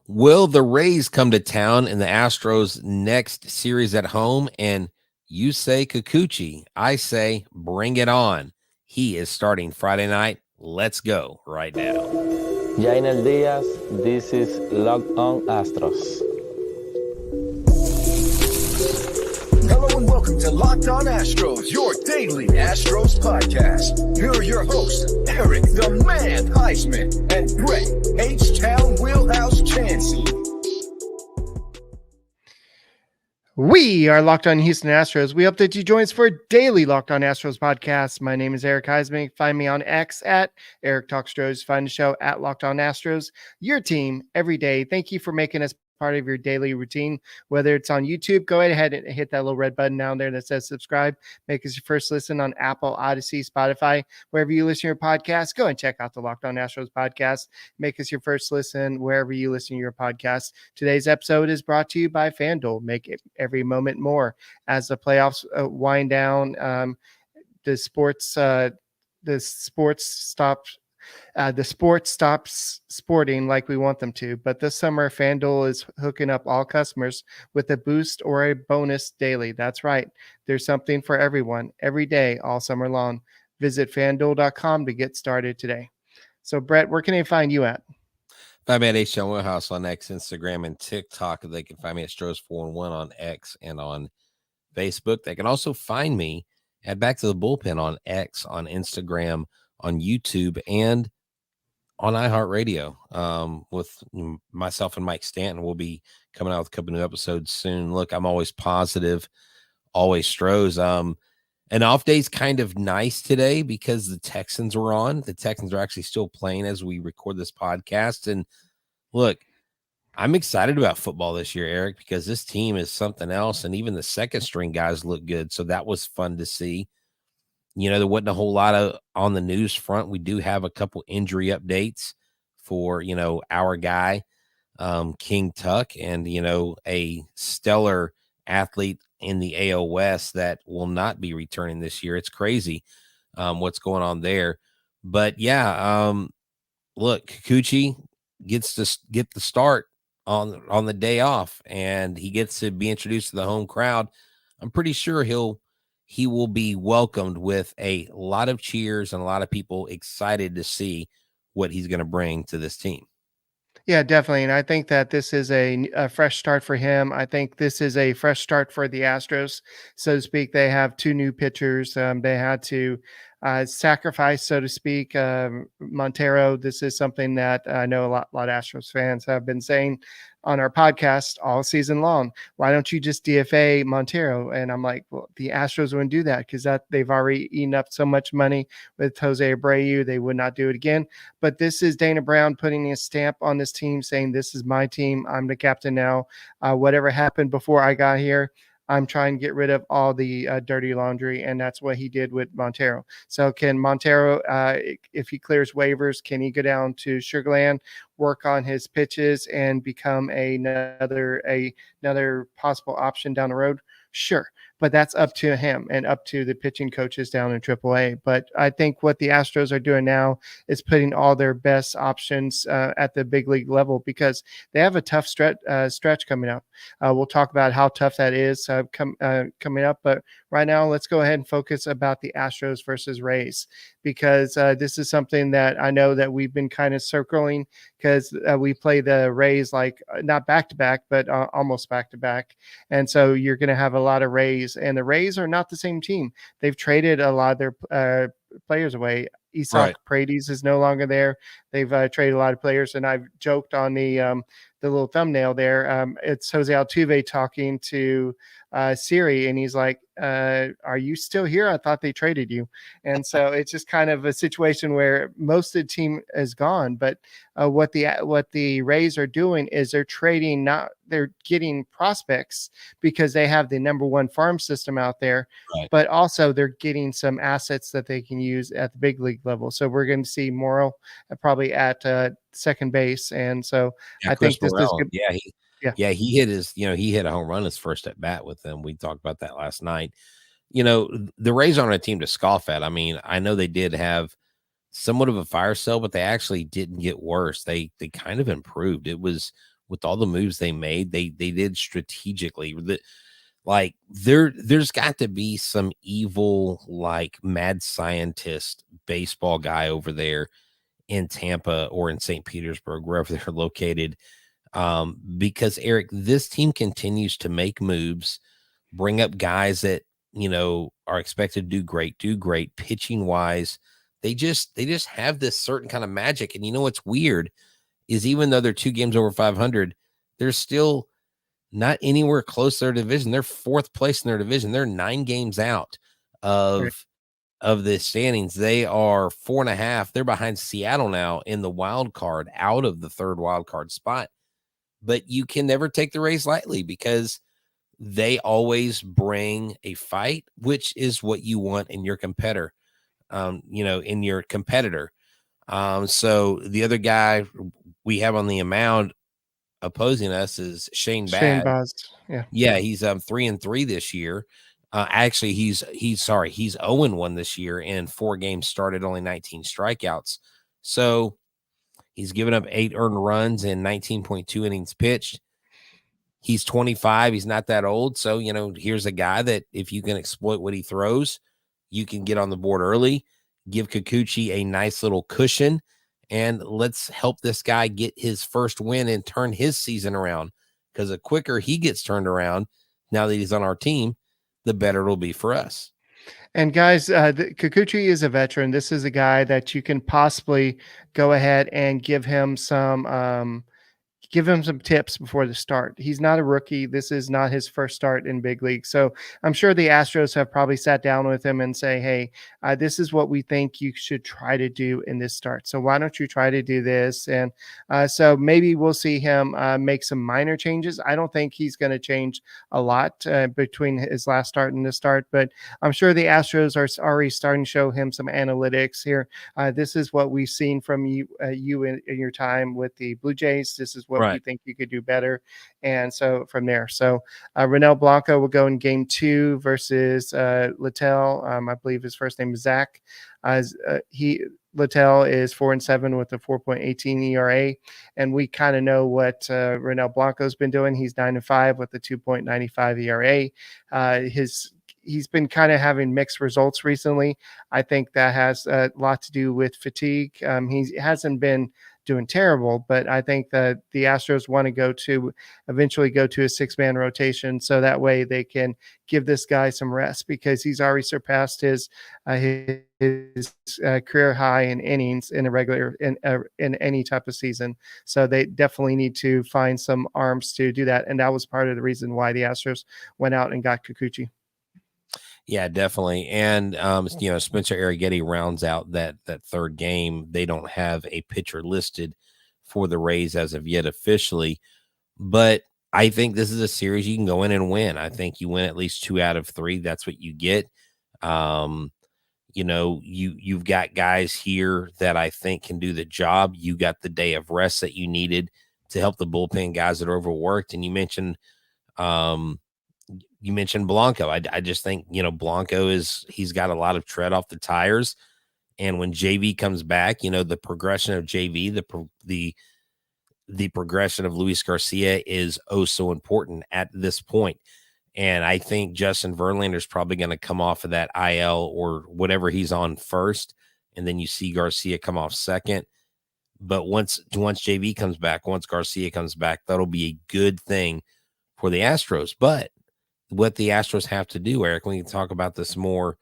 Will the Rays come to town in the Astros' next series at home? And you say Kikuchi. I say bring it on. He is starting Friday night. Let's go right now. Yandy Diaz, this is Locked On Astros. Hello and welcome to Locked On Astros, your daily Astros podcast. Here are your hosts, Eric the Man Huysman and Brett H-Town Wheelhouse Chancey. We are Locked On Houston Astros. We hope that you join us for a daily Locked On Astros podcast. My name is Eric Huysman. Find me on X at Eric Talkstros. Find the show at Locked On Astros. Your team every day. Thank you for making us part of your daily routine. Whether it's on YouTube, go ahead and hit that little red button down there that says subscribe. Make us your first listen on Apple, Odyssey, Spotify, wherever you listen to your podcast. Go and check out the Locked On Astros podcast. Make us your first listen wherever you listen to your podcast. Today's episode is brought to you by FanDuel. Make it every moment more as the playoffs wind down. The sports stops sporting like we want them to, but this summer FanDuel is hooking up all customers with a boost or a bonus daily. That's right. There's something for everyone every day, all summer long. Visit FanDuel.com to get started today. So Brett, where can they find you at? Find me at h-vac on X, Instagram, and TikTok. They can find me at Stros4-1 on X and on Facebook. They can also find me at Back to the Bullpen on X, on Instagram, on YouTube, and on iHeartRadio. With myself and Mike Stanton, we'll be coming out with a couple new episodes soon. Look, I'm always positive, always Stros. An off day's kind of nice today because the Texans were on. The Texans are actually still playing as we record this podcast. And look, I'm excited about football this year, Eric, because this team is something else. And even the second string guys look good. So that was fun to see. You know, there wasn't a whole lot of on the news front. We do have a couple injury updates for, our guy, King Tuck, and, a stellar athlete in the AL West that will not be returning this year. It's crazy what's going on there. But, look, Kikuchi gets to get the start on the day off, and he gets to be introduced to the home crowd. I'm pretty sure he will be welcomed with a lot of cheers and a lot of people excited to see what he's going to bring to this team. Yeah, definitely. And I think that this is a fresh start for him. I think this is a fresh start for the Astros, so to speak. They have two new pitchers. They had to sacrifice, so to speak, Montero. This is something that I know a lot of Astros fans have been saying on our podcast all season long. Why don't you just DFA Montero? And I'm like, well, the Astros wouldn't do that because they've already eaten up so much money with Jose Abreu. They would not do it again. But this is Dana Brown putting a stamp on this team, saying this is my team. I'm the captain now. Whatever happened before I got here, I'm trying to get rid of all the dirty laundry, and that's what he did with Montero. So can Montero, if he clears waivers, can he go down to Sugarland, work on his pitches, and become another possible option down the road? Sure. But that's up to him and up to the pitching coaches down in AAA. But I think what the Astros are doing now is putting all their best options at the big league level because they have a tough stretch coming up. We'll talk about how tough that is coming up. But right now, let's go ahead and focus about the Astros versus Rays because this is something that I know that we've been kind of circling because we play the Rays like not back-to-back, but almost back-to-back. And so you're going to have a lot of Rays. And the Rays are not the same team. They've traded a lot of their players away. Isak Paredes is no longer there. They've traded a lot of players, and I've joked on the little thumbnail there. It's Jose Altuve talking to Siri, and he's like, "Are you still here? I thought they traded you." And so it's just kind of a situation where most of the team is gone. But what the Rays are doing is they're getting prospects because they have the number one farm system out there, but also they're getting some assets that they can use at the big league level. So we're going to see Morel probably at second base, and so I think this is good. He hit a home run his first at bat with them. We talked about that last night. The Rays aren't a team to scoff at. I mean, I know they did have somewhat of a fire sale, but they actually didn't get worse. They kind of improved. It was with all the moves they made, they did strategically. Like there's got to be some evil, like mad scientist baseball guy over there in Tampa or in St. Petersburg, wherever they're located. Because Eric, this team continues to make moves, bring up guys that, are expected to do great pitching wise. They just have this certain kind of magic. And what's weird is even though they're 2 games over 500, they're still not anywhere close to their division. They're 4th place in their division. They're 9 games out of the standings. They are 4.5. They're behind Seattle now in the wild card, out of the 3rd wild card spot. But you can never take the Rays lightly because they always bring a fight, which is what you want in your competitor. In your competitor. So the other guy we have on the mound opposing us is Shane Baz. Yeah, he's 3-3 this year. Actually, he's 0-1 this year in 4 games started, only 19 strikeouts. So he's given up 8 earned runs and 19.2 innings pitched. He's 25. He's not that old. So, here's a guy that if you can exploit what he throws, you can get on the board early, give Kikuchi a nice little cushion, and let's help this guy get his first win and turn his season around. Because the quicker he gets turned around, now that he's on our team, the better it'll be for us. And guys, Kikuchi is a veteran. This is a guy that you can possibly go ahead and give him some tips before the start. He's not a rookie. This is not his first start in big league. So I'm sure the Astros have probably sat down with him and say, hey, this is what we think you should try to do in this start. So why don't you try to do this? And so maybe we'll see him make some minor changes. I don't think he's going to change a lot between his last start and this start, but I'm sure the Astros are already starting to show him some analytics here. This is what we've seen from you in your time with the Blue Jays. This is what you think you could do better. And so from there, Ronel Blanco will go in game 2 versus Littell. I believe his first name is Zach. Littell is 4-7 with a 4.18 ERA. And we kind of know what Ronel Blanco's been doing. He's 9-5 with a 2.95 ERA. He's been kind of having mixed results recently. I think that has a lot to do with fatigue. He hasn't been doing terrible, but I think that the Astros want to eventually go to a 6-man rotation, so that way they can give this guy some rest because he's already surpassed his career high in innings in a regular in any type of season. So they definitely need to find some arms to do that, and that was part of the reason why the Astros went out and got Kikuchi. Yeah, definitely. And, Spencer Arrighetti rounds out that 3rd game. They don't have a pitcher listed for the Rays as of yet officially, but I think this is a series you can go in and win. I think you win at least 2 out of 3. That's what you get. You've got guys here that I think can do the job. You got the day of rest that you needed to help the bullpen guys that are overworked. And you mentioned Blanco. I just think, Blanco he's got a lot of tread off the tires. And when JV comes back, the progression of JV, the progression of Luis Garcia is so important at this point. And I think Justin Verlander is probably going to come off of that IL or whatever he's on first. And then you see Garcia come off second. But once JV comes back, once Garcia comes back, that'll be a good thing for the Astros. But what the Astros have to do, Eric, we can talk about this more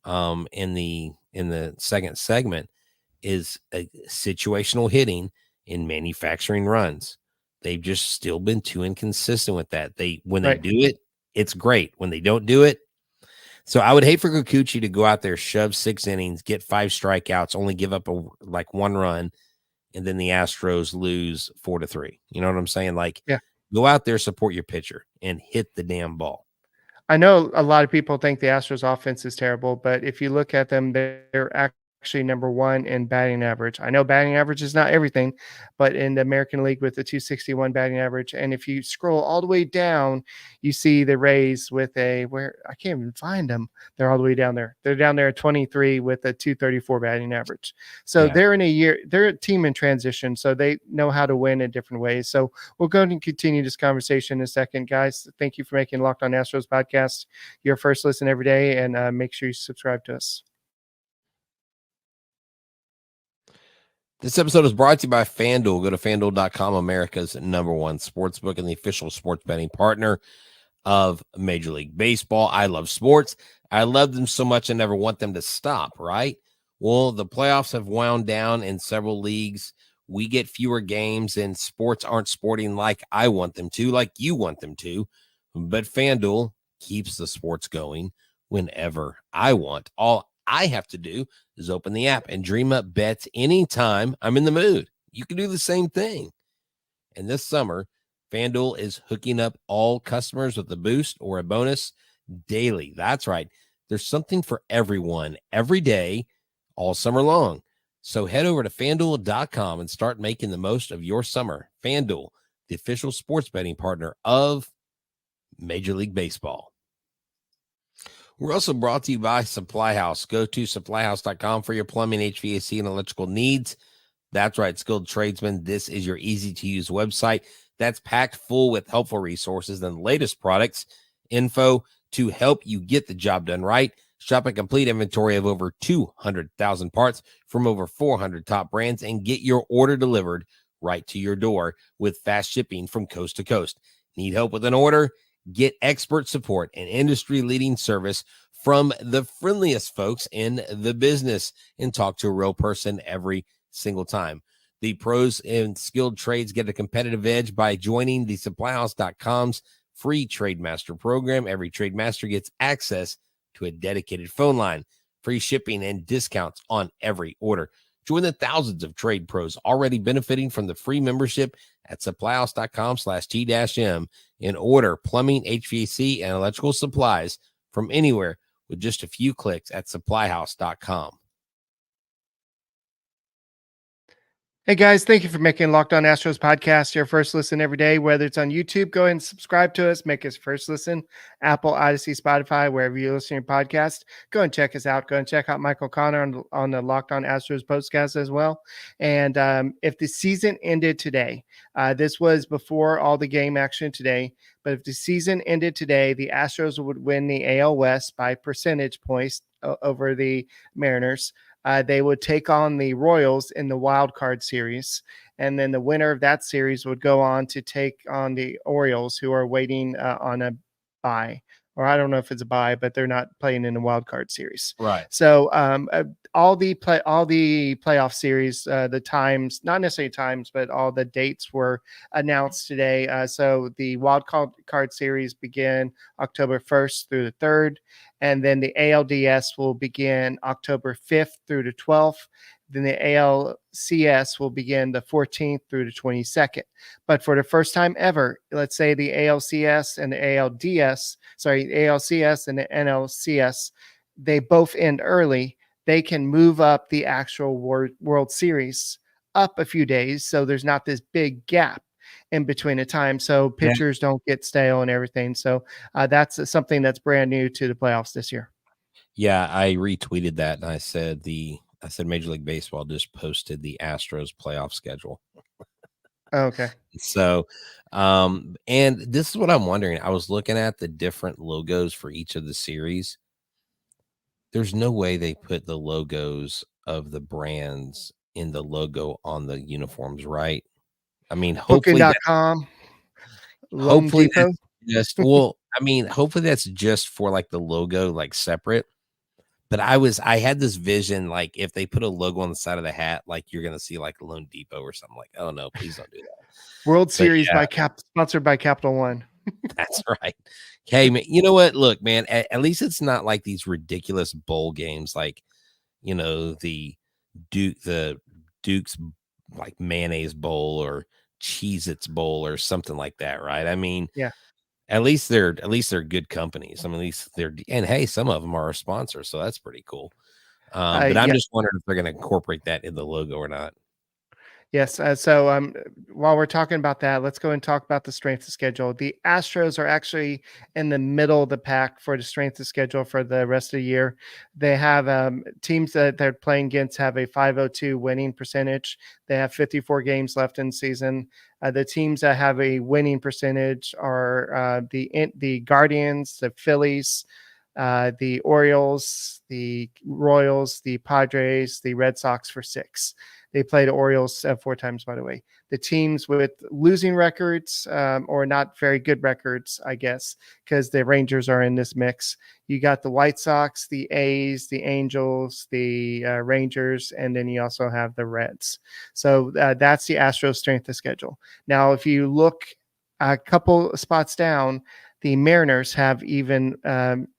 in the second segment, is a situational hitting in manufacturing runs. They've just still been too inconsistent with that. When they do it, it's great. When they don't do it, so I would hate for Kikuchi to go out there, shove 6 innings, get 5 strikeouts, only give up 1 run, and then the Astros lose 4-3. You know what I'm saying? Go out there, support your pitcher, and hit the damn ball. I know a lot of people think the Astros offense is terrible, but if you look at them, they're actually number one in batting average. I know batting average is not everything, but in the American League with the 261 batting average. And if you scroll all the way down, you see the Rays with where I can't even find them. They're all the way down there. They're down there at 23 with a 234 batting average. So they're a team in transition. So they know how to win in different ways. So we'll go and continue this conversation in a second, guys. Thank you for making Locked On Astros podcast your first listen every day, and make sure you subscribe to us. This episode is brought to you by FanDuel. Go to FanDuel.com, America's #1 sportsbook and the official sports betting partner of Major League Baseball. I love sports. I love them so much I never want them to stop, right? Well, the playoffs have wound down in several leagues. We get fewer games, and sports aren't sporting like I want them to, like you want them to. But FanDuel keeps the sports going whenever I want. All I have to do is open the app and dream up bets anytime I'm in the mood. You can do the same thing. And this summer, FanDuel is hooking up all customers with a boost or a bonus daily. That's right. There's something for everyone every day, all summer long. So head over to FanDuel.com and start making the most of your summer. FanDuel, the official sports betting partner of Major League Baseball. We're also brought to you by SupplyHouse. Go to SupplyHouse.com for your plumbing, HVAC, and electrical needs. That's right, skilled tradesmen. This is your easy-to-use website that's packed full with helpful resources and latest products, info to help you get the job done right. Shop a complete inventory of over 200,000 parts from over 400 top brands and get your order delivered right to your door with fast shipping from coast to coast. Need help with an order? Get expert support and industry-leading service from the friendliest folks in the business and talk to a real person every single time. The pros in skilled trades get a competitive edge by joining the SupplyHouse.com's free Trade Master program. Every Trade Master gets access to a dedicated phone line, free shipping, and discounts on every order. Join the thousands of trade pros already benefiting from the free membership at SupplyHouse.com/T-M and order plumbing, HVAC, and electrical supplies from anywhere with just a few clicks at SupplyHouse.com. Hey guys, thank you for making Locked On Astros podcast your first listen every day. Whether it's on YouTube, go ahead and subscribe to us. Make us first listen. Apple, Odyssey, Spotify, wherever you listen to your podcast. Go and check us out. Go and check out Michael Connor on the Locked On Astros podcast as well. And if the season ended today, this was before all the game action today, but if the season ended today, the Astros would win the AL West by percentage points over the Mariners. They would take on the Royals in the wild card series. And then the winner of that series would go on to take on the Orioles, who are waiting on a bye. Or I don't know if it's a bye, but they're not playing in the wild card series. Right. So all the playoff series, the times, not necessarily times, but all the dates were announced today. So the wild card series begin October 1st through the 3rd. And then the ALDS will begin October 5th through the 12th. Then the ALCS will begin the 14th through the 22nd. But for the first time ever, let's say the ALCS and the ALCS and the NLCS, they both end early. They can move up the actual World Series up a few days. So there's not this big gap in between a time, so pitchers don't get stale and everything. So that's something that's brand new to the playoffs this year. Yeah, I retweeted that and I said Major League Baseball just posted the Astros playoff schedule. Okay. So, and this is what I'm wondering. I was looking at the different logos for each of the series. There's no way they put the logos of the brands in the logo on the uniforms, right? I mean, hopefully Booking.com, hopefully that's just, well, I mean, hopefully that's just for like the logo, like separate. But I had this vision, like if they put a logo on the side of the hat, like you're gonna see like Loan Depot or something. Like, oh no, please don't do that. World Series sponsored by Capital One. That's right. Hey, man, you know what? Look, man, at least it's not like these ridiculous bowl games, like the Duke's like mayonnaise bowl or Cheez-Its bowl or something like that, right? I mean, yeah. At least they're good companies. I mean, at least and hey, some of them are our sponsors, so that's pretty cool. But I'm Yeah. just wondering if they're going to incorporate that in the logo or not. Yes. So while we're talking about that, let's go and talk about the strength of schedule. The Astros are actually in the middle of the pack for the strength of schedule for the rest of the year. They have teams that they're playing against have a 502 winning percentage. They have 54 games left in the season. The teams that have a winning percentage are the Guardians, the Phillies, the Orioles, the Royals, the Padres, the Red Sox for 6. They played Orioles 4 times, by the way. The teams with losing records or not very good records, I guess, because the Rangers are in this mix. You got the White Sox, the A's, the Angels, the Rangers, and then you also have the Reds. So that's the Astros strength of schedule. Now, if you look a couple spots down, the Mariners have even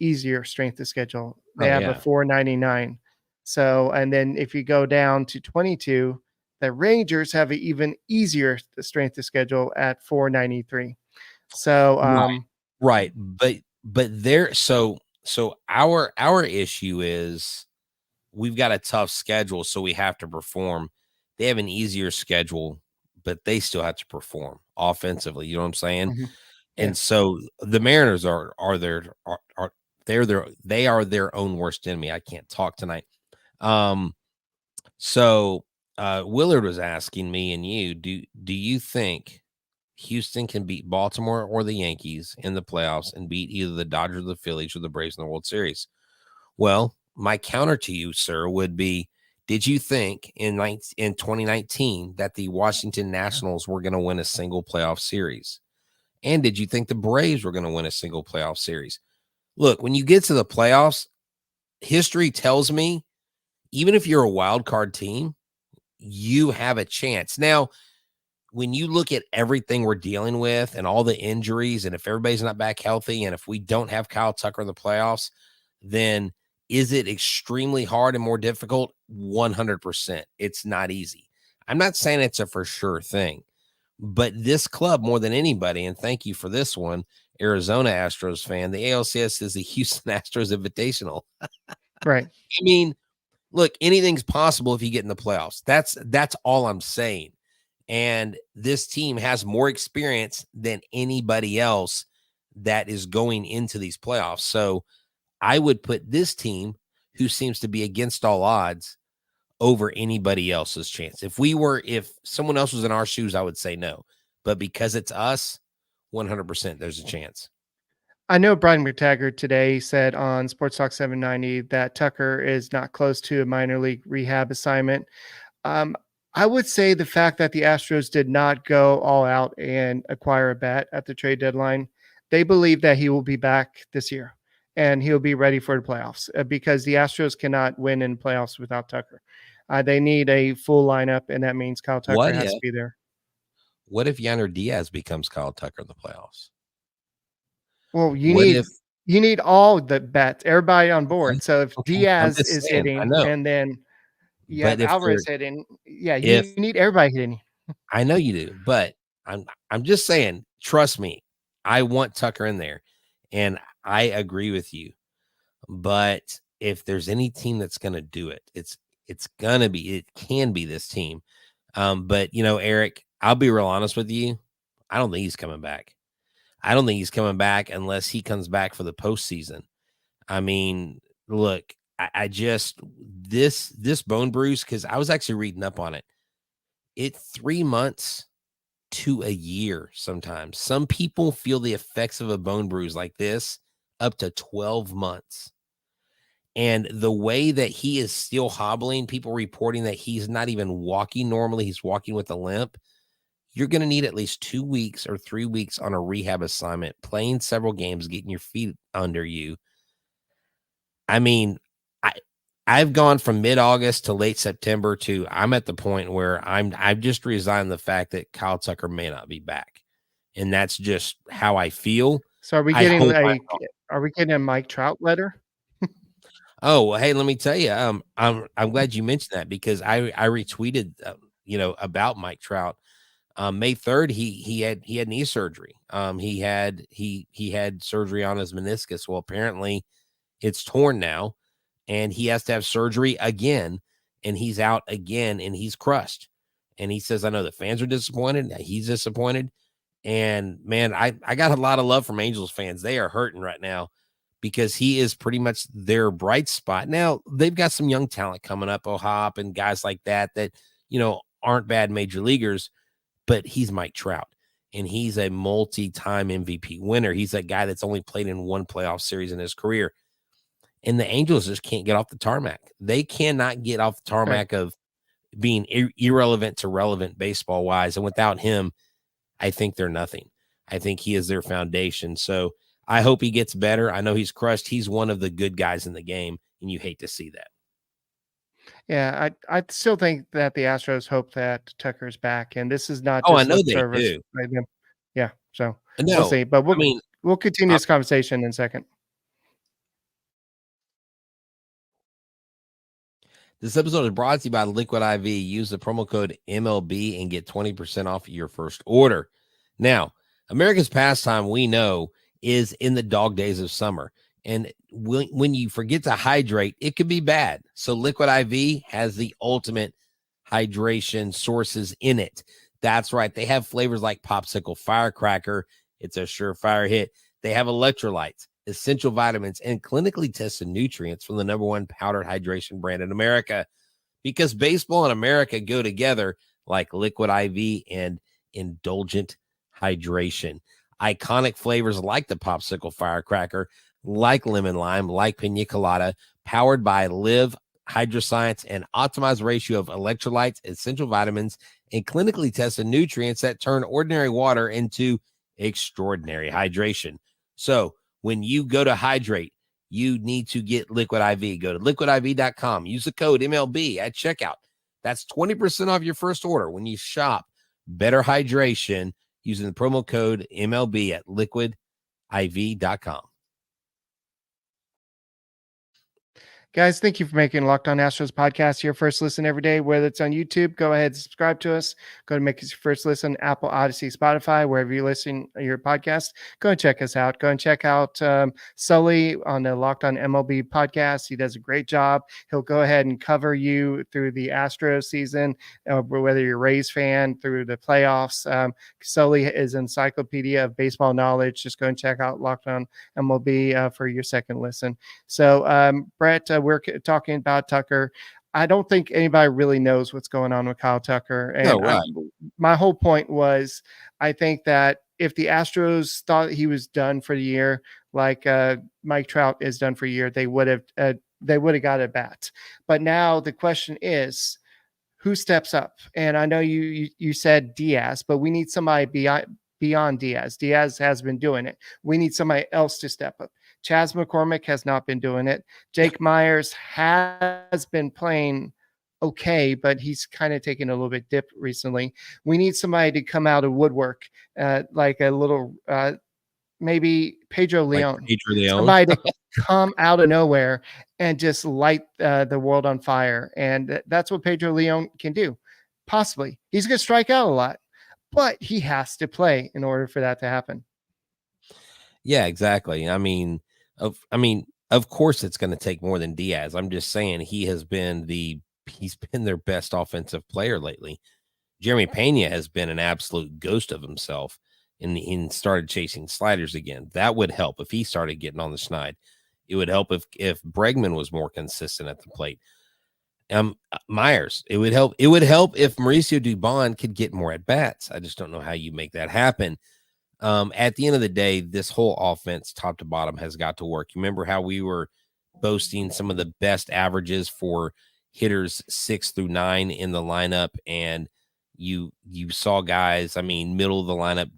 easier strength of schedule. They have a 499. So, and then if you go down to 22, the Rangers have an even easier strength of schedule at 493. So, Right. But there, so our issue is we've got a tough schedule, so we have to perform. They have an easier schedule, but they still have to perform offensively. You know what I'm saying? mhm, And yes. so the Mariners they are their own worst enemy. I can't talk tonight. So Willard was asking me and you, do you think Houston can beat Baltimore or the Yankees in the playoffs and beat either the Dodgers, the Phillies, or the Braves in the World Series? Well, my counter to you, sir, would be: did you think in 2019 that the Washington Nationals were going to win a single playoff series? And did you think the Braves were going to win a single playoff series? Look, when you get to the playoffs, history tells me, even if you're a wild card team, you have a chance. Now, when you look at everything we're dealing with and all the injuries, and if everybody's not back healthy, and if we don't have Kyle Tucker in the playoffs, then is it extremely hard and more difficult? 100%. It's not easy. I'm not saying it's a for sure thing, but this club, more than anybody, and thank you for this one, Arizona Astros fan, the ALCS is the Houston Astros Invitational. Right. I mean, look, anything's possible if you get in the playoffs. That's all I'm saying. And this team has more experience than anybody else that is going into these playoffs. So I would put this team, who seems to be against all odds, over anybody else's chance. If someone else was in our shoes, I would say no. But because it's us, 100% there's a chance. I know Brian McTaggart today said on Sports Talk 790 that Tucker is not close to a minor league rehab assignment. Um, I would say the fact that the Astros did not go all out and acquire a bat at the trade deadline, they believe that he will be back this year and he'll be ready for the playoffs because the Astros cannot win in playoffs without Tucker. They need a full lineup, and that means Kyle Tucker has to be there. What if Yandy Diaz becomes Kyle Tucker in the playoffs? Well, What if you need all the bats, everybody on board. So if I'm Diaz just is saying, I hitting, know, and then you but have Alvarez hitting, yeah, if you need everybody hitting. I know you do, but I'm just saying, trust me, I want Tucker in there, and I agree with you. But if there's any team that's going to do it, it can be this team. But Eric, I'll be real honest with you. I don't think he's coming back. I don't think he's coming back unless he comes back for the postseason. I mean, look, I just this bone bruise, because I was actually reading up on it. 3 months to a year sometimes. Some people feel the effects of a bone bruise like this up to 12 months. And the way that he is still hobbling, people reporting that he's not even walking normally, he's walking with a limp. You're going to need at least 2 weeks or 3 weeks on a rehab assignment, playing several games, getting your feet under you. I mean, I've gone from mid-August to late September to I'm at the point where I've just resigned the fact that Kyle Tucker may not be back. And that's just how I feel. So are we getting a Mike Trout letter? Oh, well, hey, let me tell you, I'm glad you mentioned that, because I retweeted, about Mike Trout. May 3rd, he had knee surgery. He had surgery on his meniscus. Well, apparently it's torn now, and he has to have surgery again, and he's out again, and he's crushed. And he says, I know the fans are disappointed. He's disappointed. And man, I got a lot of love from Angels fans. They are hurting right now because he is pretty much their bright spot. Now, they've got some young talent coming up, O'Hop and guys like that, aren't bad major leaguers, but he's Mike Trout, and he's a multi-time MVP winner. He's a guy that's only played in one playoff series in his career. And the Angels just can't get off the tarmac. They cannot get off the tarmac of being irrelevant to relevant baseball-wise. And without him, I think they're nothing. I think he is their foundation. So I hope he gets better. I know he's crushed. He's one of the good guys in the game, and you hate to see that. Yeah, I still think that the Astros hope that Tucker's back, and this is not I just know lip they service do. by them. Yeah, so No, we'll see. But we'll continue this conversation in a second. This episode is brought to you by Liquid IV. Use the promo code MLB and get 20% off your first order. Now, America's pastime, we know, is in the dog days of summer. And when you forget to hydrate, it could be bad. So Liquid IV has the ultimate hydration sources in it. That's right. They have flavors like Popsicle Firecracker. It's a surefire hit. They have electrolytes, essential vitamins, and clinically tested nutrients from the #1 powdered hydration brand in America. Because baseball and America go together like Liquid IV and indulgent hydration. Iconic flavors like the Popsicle Firecracker, like lemon lime, like pina colada, powered by Live Hydroscience, and optimized ratio of electrolytes, essential vitamins, and clinically tested nutrients that turn ordinary water into extraordinary hydration. So when you go to hydrate, you need to get Liquid IV. Go to liquidiv.com. Use the code MLB at checkout. That's 20% off your first order when you shop Better Hydration using the promo code MLB at liquidiv.com. Guys, thank you for making Locked On Astros podcast your first listen every day. Whether it's on YouTube, go ahead and subscribe to us. Go to make it your first listen, Apple, Odyssey, Spotify, wherever you listen to your podcast. Go and check us out. Go and check out Sully on the Locked On MLB podcast. He does a great job. He'll go ahead and cover you through the Astros season, whether you're a Rays fan, through the playoffs. Sully is an encyclopedia of baseball knowledge. Just go and check out Locked On MLB for your second listen. So, Brett, we're talking about Tucker. I don't think anybody really knows what's going on with Kyle Tucker. And my whole point was, I think that if the Astros thought he was done for the year, like Mike Trout is done for a year, they would have got a bat. But now the question is, who steps up? And I know you said Diaz, but we need somebody beyond Diaz. Diaz has been doing it. We need somebody else to step up. Chas McCormick has not been doing it. Jake Myers has been playing okay, but he's kind of taken a little bit dip recently. We need somebody to come out of woodwork, like a little, maybe Pedro Leon. Somebody to come out of nowhere and just light the world on fire. And that's what Pedro Leon can do. Possibly. He's going to strike out a lot, but he has to play in order for that to happen. Yeah, exactly. I mean, of course it's going to take more than Diaz. I'm just saying he's been their best offensive player lately. Jeremy Pena has been an absolute ghost of himself and started chasing sliders again. That would help if he started getting on the schneid. It would help if Bregman was more consistent at the plate. Myers, it would help. It would help if Mauricio Dubon could get more at bats. I just don't know how you make that happen. At the end of the day, this whole offense, top to bottom, has got to work. You remember how we were boasting some of the best averages for hitters 6 through 9 in the lineup, and you saw guys, middle of the lineup,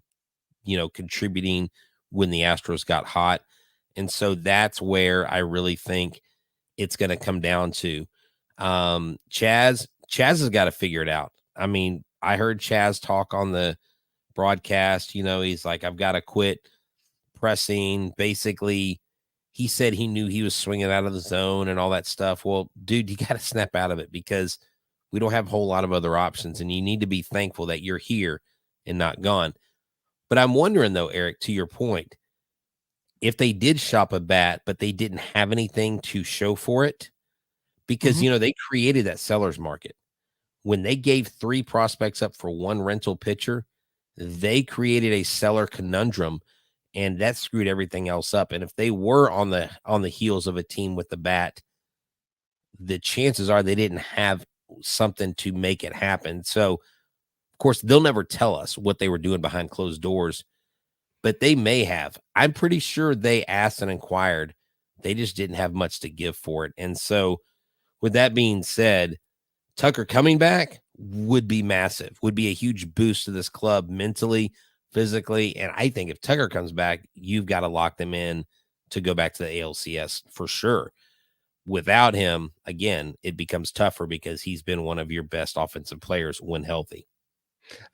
contributing when the Astros got hot. And so that's where I really think it's going to come down to. Chaz has got to figure it out. I heard Chaz talk on the broadcast, he's like, I've got to quit pressing. Basically, he said he knew he was swinging out of the zone and all that stuff. Well, dude, you got to snap out of it because we don't have a whole lot of other options, and you need to be thankful that you're here and not gone. But I'm wondering, though, Eric, to your point, if they did shop a bat, but they didn't have anything to show for it, because, they created that seller's market. When they gave 3 prospects up for 1 rental pitcher, they created a seller conundrum, and that screwed everything else up. And if they were on the heels of a team with the bat, the chances are they didn't have something to make it happen. So, of course, they'll never tell us what they were doing behind closed doors, but they may have. I'm pretty sure they asked and inquired. They just didn't have much to give for it. And so, with that being said, Tucker coming back would be massive, would be a huge boost to this club mentally, physically. And I think if Tucker comes back, you've got to lock them in to go back to the ALCS for sure. Without him, again, it becomes tougher because he's been one of your best offensive players when healthy.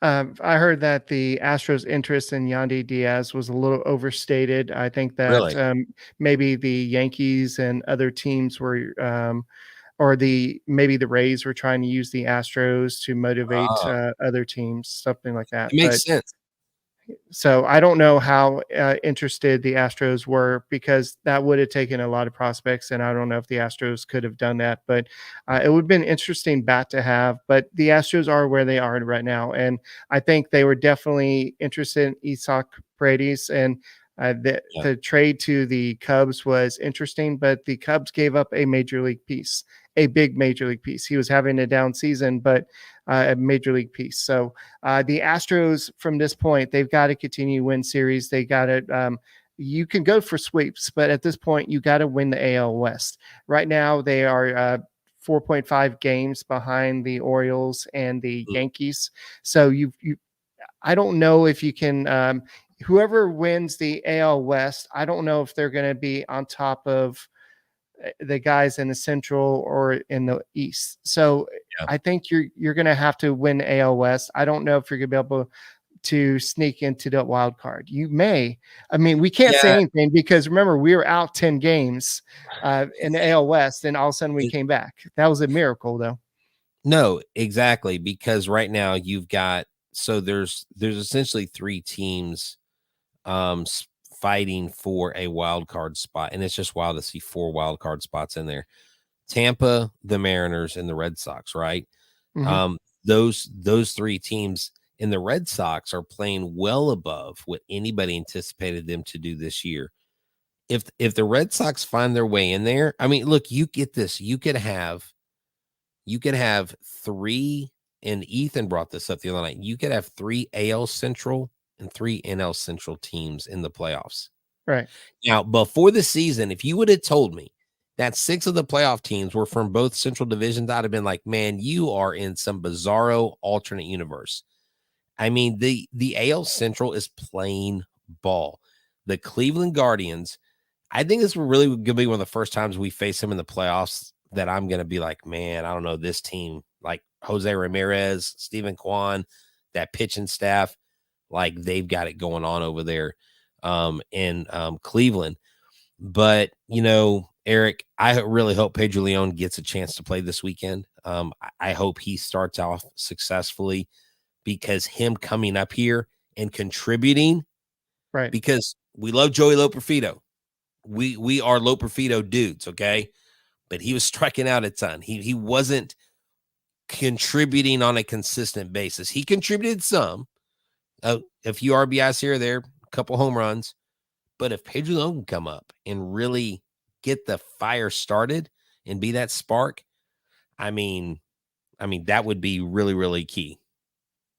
I heard that the Astros' interest in Yandy Diaz was a little overstated. I think that Really? maybe the Yankees and other teams were or maybe the Rays were trying to use the Astros to motivate other teams, something like that. It makes sense. So I don't know how interested the Astros were, because that would have taken a lot of prospects, and I don't know if the Astros could have done that. But it would have been an interesting bat to have. But the Astros are where they are right now, and I think they were definitely interested in Isaac Paredes, and the trade to the Cubs was interesting, but the Cubs gave up a major league piece, a big major league piece. He was having a down season, but a major league piece. So the Astros, from this point, they've got to continue to win series. They got to. You can go for sweeps, but at this point, you got to win the AL West. Right now, they are 4.5 games behind the Orioles and the Yankees. So I don't know if you can. Whoever wins the AL West, I don't know if they're going to be on top of the guys in the Central or in the East. So I think you're going to have to win AL West. I don't know if you're going to be able to sneak into the wild card. You may. I mean, we can't say anything, because remember, we were out 10 games in the AL West, and all of a sudden we came back. That was a miracle, though. No, exactly, because right now you've got, so there's essentially 3 teams fighting for a wild card spot, and it's just wild to see 4 wild card spots in there. Tampa, the Mariners, and the Red Sox, right? Mm-hmm. Those 3 teams, and the Red Sox are playing well above what anybody anticipated them to do this year. If the Red Sox find their way in there, I mean, look, you get this. You could have 3, and Ethan brought this up the other night. You could have 3 AL Central and 3 NL Central teams in the playoffs. Right. Now, before the season, if you would have told me that 6 of the playoff teams were from both Central divisions, I'd have been like, man, you are in some bizarro alternate universe. I mean, the AL Central is playing ball. The Cleveland Guardians, I think this will really going to be one of the first times we face them in the playoffs that I'm going to be like, man, I don't know, this team, like Jose Ramirez, Stephen Kwan, that pitching staff, like they've got it going on over there in Cleveland. But, Eric, I really hope Pedro Leon gets a chance to play this weekend. I hope he starts off successfully, because him coming up here and contributing, right? Because we love Joey Loperfido. We are Loperfido dudes, okay? But he was striking out a ton. He wasn't contributing on a consistent basis. He contributed some, a few RBIs here or there, a couple home runs. But if Pedro Leon can come up and really get the fire started and be that spark, I mean, that would be really, really key.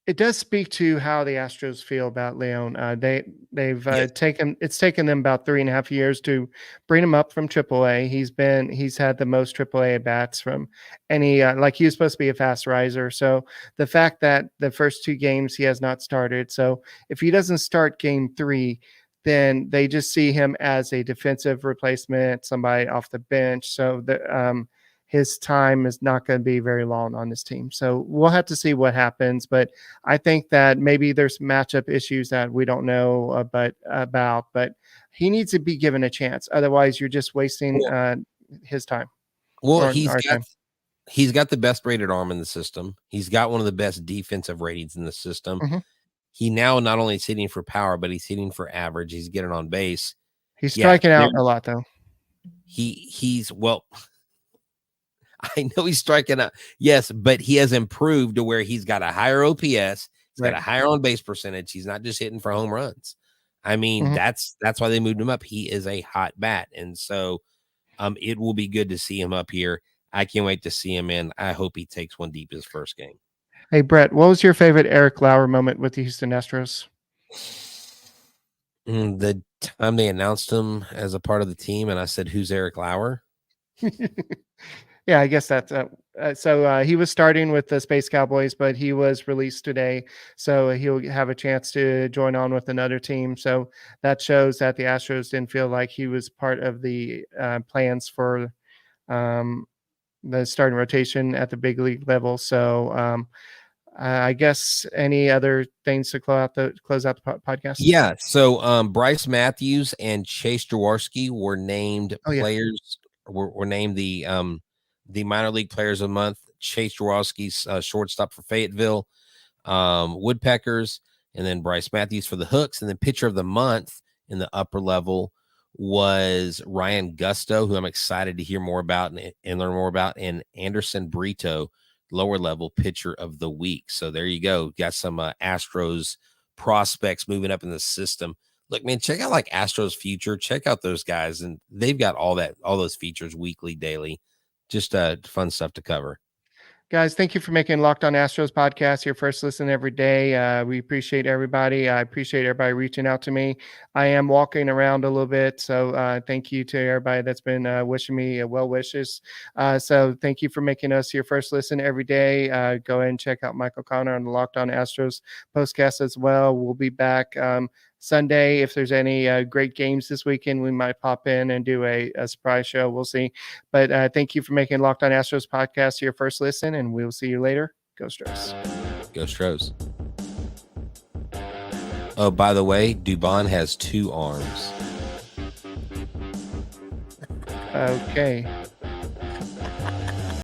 It does speak to how the Astros feel about Leon. They've it's taken them about 3.5 years to bring him up from AAA. He's had the most AAA at bats from any, like he was supposed to be a fast riser. So the fact that the first 2 games he has not started. So if he doesn't start game 3, then they just see him as a defensive replacement, somebody off the bench. So his time is not going to be very long on this team. So we'll have to see what happens. But I think that maybe there's matchup issues that we don't know about, but he needs to be given a chance. Otherwise, you're just wasting his time. Well, he's got the best rated arm in the system. He's got one of the best defensive ratings in the system. Mm-hmm. He now not only is hitting for power, but he's hitting for average. He's getting on base. He's striking out a lot, though. He's well, I know he's striking out. Yes, but he has improved to where he's got a higher OPS. He's got a higher on base percentage. He's not just hitting for home runs. I mean, that's why they moved him up. He is a hot bat. And so it will be good to see him up here. I can't wait to see him in. I hope he takes one deep his first game. Hey, Brett, what was your favorite Eric Lauer moment with the Houston Astros? The time they announced him as a part of the team, and I said, "Who's Eric Lauer?" Yeah, I guess that's so he was starting with the Space Cowboys, but he was released today, so he'll have a chance to join on with another team. So that shows that the Astros didn't feel like he was part of the plans for the starting rotation at the big league level. So I guess any other things to close out the podcast? Yeah. So Bryce Matthews and Chase Jaworski were named players. Were named the minor league players of the month. Chase Jaworski's shortstop for Fayetteville Woodpeckers, and then Bryce Matthews for the Hooks, and then pitcher of the month in the upper level was Ryan Gusto, who I'm excited to hear more about and learn more about, and Anderson Brito, lower level pitcher of the week. So there you go. Got some Astros prospects moving up in the system. Look, man, check out like Astros Future. Check out those guys, and they've got all those features weekly, daily. Just fun stuff to cover. Guys, thank you for making Locked On Astros podcast your first listen every day. We appreciate everybody. I appreciate everybody reaching out to me. I am walking around a little bit, so thank you to everybody that's been wishing me well wishes. So thank you for making us your first listen every day. Go ahead and check out Michael Connor on the Locked On Astros postcast as well. We'll be back Sunday. If there's any great games this weekend, we might pop in and do a surprise show. We'll see. But thank you for making Locked On Astros podcast your first listen, and we'll see you later. Go Stros. Go Stros. Oh, by the way, Dubon has 2 arms. Okay.